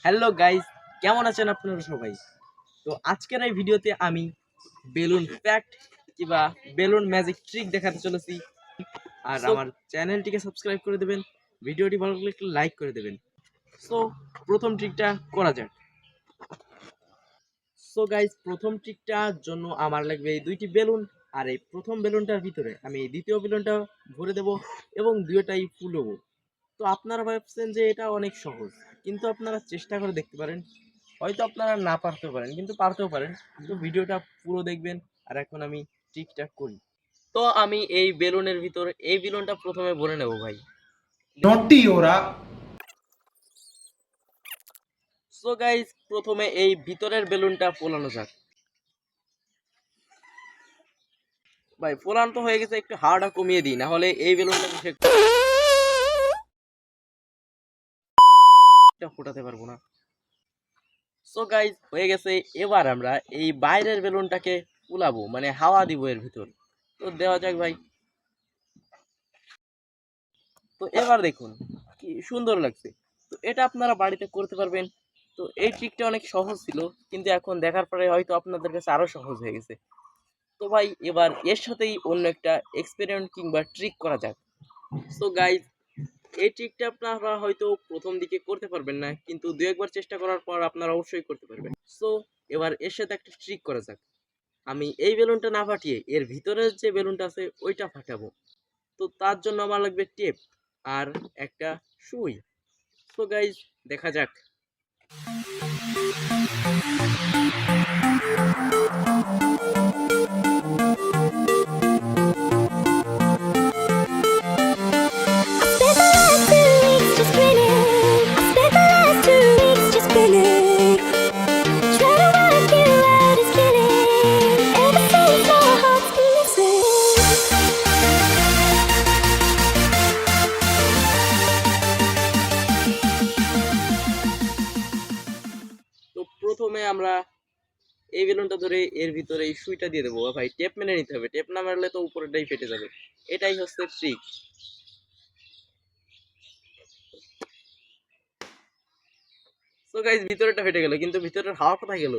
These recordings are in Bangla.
হ্যালো গাইস, কেমন আছেন আপনারা সবাই? তো আজকের এই ভিডিওতে আমি বেলুন ফ্যাক্ট কিংবা বেলুন ম্যাজিক ট্রিক দেখাতে চলেছি। আর আমার চ্যানেলটিকে সাবস্ক্রাইব করে দেবেন, ভিডিওটি ভালো লাগলে একটু লাইক করে দেবেন। সো প্রথম ট্রিকটা করা যাক। সো গাইস, প্রথম ট্রিকটার জন্য আমার লাগবে এই দুইটি বেলুন। আর এই প্রথম বেলুনটার ভিতরে আমি এই দ্বিতীয় বেলুনটা ভরে দেব এবং দুইটাই ফুলবো। তো আপনারা ভাবছেন যে এটা অনেক সহজ, কিন্তু আপনারা চেষ্টা করে দেখতে পারেন। হয়তো আপনারা না পারতেও পারেন, কিন্তু পারতেও পারেন। তো ভিডিওটা পুরো দেখবেন। আর এখন আমি ট্রিকটা করি। তো আমি এই বেলুনের ভিতর এই বেলুনটা প্রথমে ভরে নেব ভাই। নটি ওরা। সো গাইস, প্রথমে এই ভিতরের বেলুনটা ফোলানো যাক। ভাই ফোলানো তো হয়ে গেছে, একটু হাওয়াটা কমিয়ে দিই, না হলে এই বেলুনটা ফোটাতে পারবো না। সো গাইস, হয়ে গেছে। এবার আমরা এই বাইরের বেলুনটাকে ফুলাবো, মানে হাওয়া দিব এর ভিতর। তো দেওয়া যাক ভাই। তো এবার দেখুন কি সুন্দর লাগছে। তো এটা আপনারা বাড়িতে করতে পারবেন। তো এই ট্রিকটা অনেক সহজ ছিল, কিন্তু এখন দেখার পরে হয়তো আপনাদের কাছে আরো সহজ হয়ে গেছে। তো ভাই এবার এর সাথেই অন্য একটা এক্সপেরিমেন্ট কিংবা ট্রিক করা যাক। সো গাইজ, এই ট্রিকটা আপনারা হয়তো প্রথম দিকে করতে পারবেন না, কিন্তু দু একবার চেষ্টা করার পর আপনারা অবশ্যই করতে পারবেন। সো এবার এর সাথে একটা ট্রিক করা যাক। আমি এই বেলুনটা না ফাটিয়ে এর ভিতরের যে বেলুনটা আছে ওইটা ফাটাবো। তো তার জন্য আমার লাগবে টেপ আর একটা সুই। তো গাইজ, দেখা যাক। তো প্রথমে আমরা এই বেলুনটা ধরে এর ভিতরে এই সুইটা দিয়ে দেবো। ভাই টেপ মেনে নিতে হবে, টেপ না মারলে তো উপরেটাই ফেটে যাবে। এটাই হচ্ছে ট্রিক। তো গাইজ, ভিতরেটা ফেটে গেল, কিন্তু ভিতরের হাওয়া কোথায় গেল?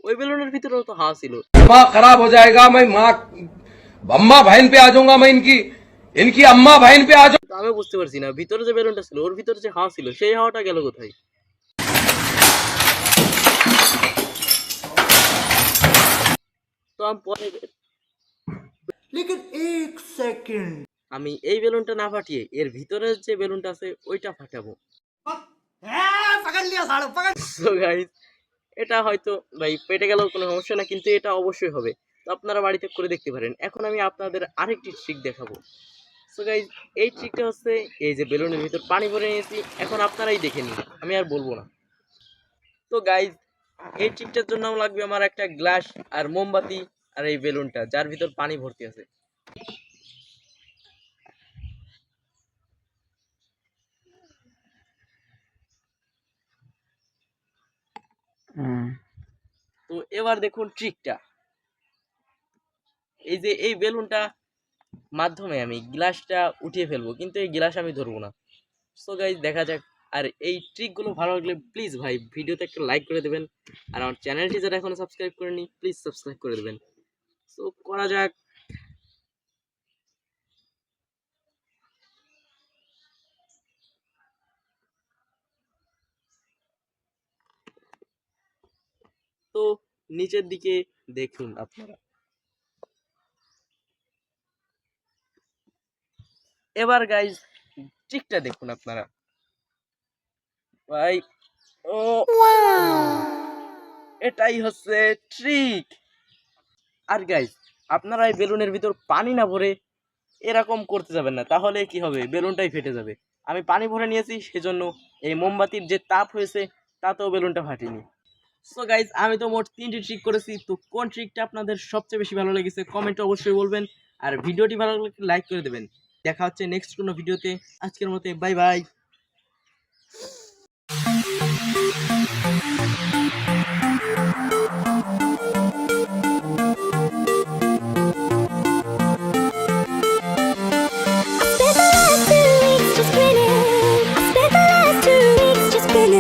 ওই বেলুনের ভিতরেও তো হাওয়া ছিল। दिमाग खराब हो जाएगा। मैं माँ अम्मा बहन पे आ जाऊंगा। मैं इनकी इनकी अम्मा बहन पे आ जाऊंगा। তো আমি বুঝতে পারছি না, ভিতরে যে বেলুনটা ছিল ওর ভিতরে যে হাওয়া ছিল সেই হাওয়াটা গেল কোথায়? তো আমি পরে लेकिन एक सेकंड আমি এই বেলুনটা না ফাটিয়ে এর ভিতরে যে বেলুনটা আছে ওইটা ফাটাবো। पकड़ लिया साड़ू पकड़। সো গাইজ, এটা হয়তো ভাই পেটে গেলেও কোনো সমস্যা না, কিন্তু এটা অবশ্যই হবে। তো আপনারা বাড়িতে করে দেখতে পারেন। এখন আমি আপনাদের আরেকটি ট্রিক দেখাবো। সো গাইজ, এই ট্রিকটা হচ্ছে এই যে বেলুনের ভিতর পানি ভরে নিয়েছি, এখন আপনারাই দেখে নিন, আমি আর বলবো না। তো গাইজ, এই ট্রিকটার জন্য লাগবে আমার একটা গ্লাস আর মোমবাতি আর এই বেলুনটা যার ভিতর পানি ভর্তি আছে। তো এবার দেখুন ট্রিকটা। এই যে এই বেলুনটা মাধ্যমে আমি গ্লাসটা উঠিয়ে ফেলবো, কিন্তু এই গ্লাস আমি ধরবো না। সো গাইজ, দেখা যাক। আর এই ট্রিকগুলো ভালো লাগলে প্লিজ ভাই ভিডিওতে একটা লাইক করে দেবেন। আর আমার চ্যানেলটি যারা এখনো সাবস্ক্রাইব করেনি প্লিজ সাবস্ক্রাইব করে দেবেন। সো করা যাক। তো নিচের দিকে দেখুন আপনারা। এবার গাইজ, ট্রিকটা দেখুন আপনারা। ভাই ও, এটাই হচ্ছে ট্রিক। আর গাইজ, আপনারা এই বেলুনের ভিতর পানি না ভরে এরকম করতে যাবেন না, তাহলে কি হবে, বেলুনটাই ফেটে যাবে। আমি পানি ভরে নিয়েছি, সেজন্য এই মোমবাতির যে তাপ হয়েছে তাতেও বেলুনটা ফাটেনি। সো গাইজ, আমি তো মোট 3টি ট্রিক করেছি। তো কোন ট্রিকটা আপনাদের সবচেয়ে বেশি ভালো লেগেছে কমেন্টে অবশ্যই বলবেন। আর ভিডিওটি ভালো লাগলে লাইক করে দেবেন। দেখা হচ্ছে নেক্সট কোনো ভিডিওতে। আজকের মতো বাই বাই।